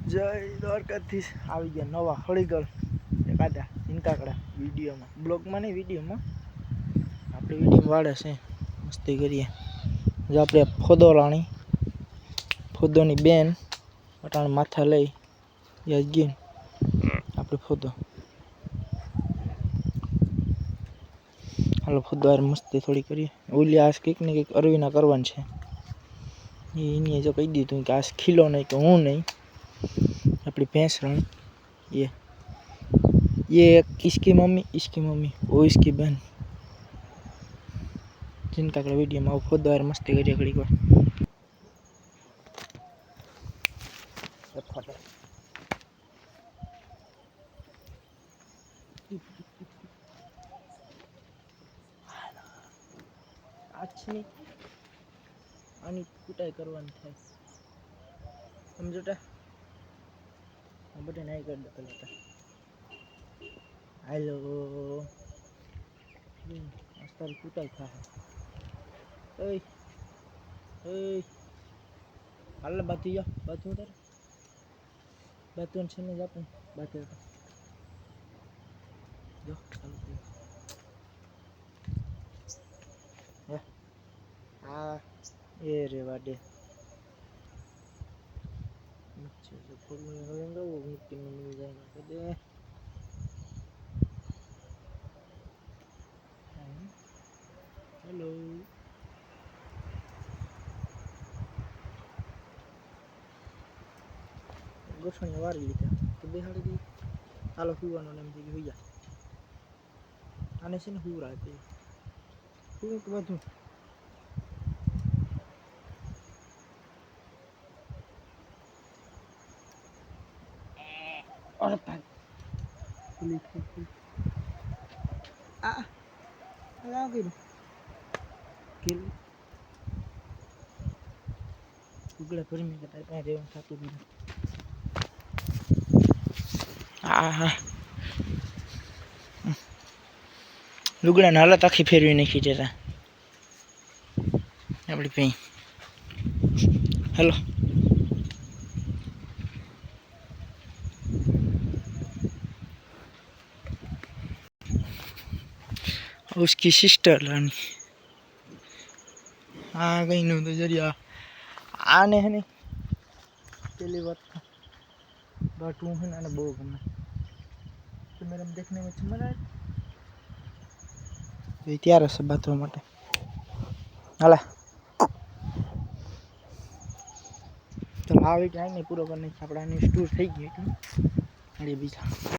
જય દ્વારકાધીશ આવી ગયા નવા હળીગળ એકાદા ઝીંકાકડા વિડીયોમાં બ્લોગમાં નહીં વિડીયોમાં આપણે વિડીયો વાળે છે મસ્તી કરીએ જો આપણે ફોદો લાણી ફોદોની બેન અટાણ માથા લઈ યાદ ગઈ આપણે ફોદો હાલો ફોદો યાર મસ્તી થોડી કરીએ ઓલી આજ કંઈક ને કંઈક અરવીના કરવાનું છે એને જો કહી દીધું કે આજ ખીલો નહીં તો હું નહીં अपनी भैंस रण ये इसकी मम्मी वो इसकी बहन जिनका अगला वीडियो में खुद द्वार मस्ती करिए घड़ी को अच्छी आनी कुटाई करवानी था समझोटा बटे नहीं कर दे पहले हेलो अस्तर कुटाई था ओए ओए हाल बाती उधर बातून छे ने जापन बाती जो चालू कर हां ये रे वाडे जो फूल में होंगे वो मिट्टी में मिल जाएगा तो दे हेलो गोठणी वारी लीधा तो बेहाड़ी दी हालो हुवानो नेम थी हुई जा आने से ने हुरा ते हुं तो બધું और भाग आ लगा किल उगला पर में कता पे रेवन थातुं भी आ लुगड़ा ने हालत आखी फेरवी नाखी जरा अपनी पे हेलो उसकी सिस्टर रानी आ गई न तो जरिया आने है नहीं पहली बात बट हूँ है ना बहुत गमे तो मेरे देखने में अच्छा मजा आए तैयार से बाथरूम માટે હાલા તો આ વિડિયો આને પૂરો કરીને આપણે આની ટૂર થઈ ગઈ એટલે બીજા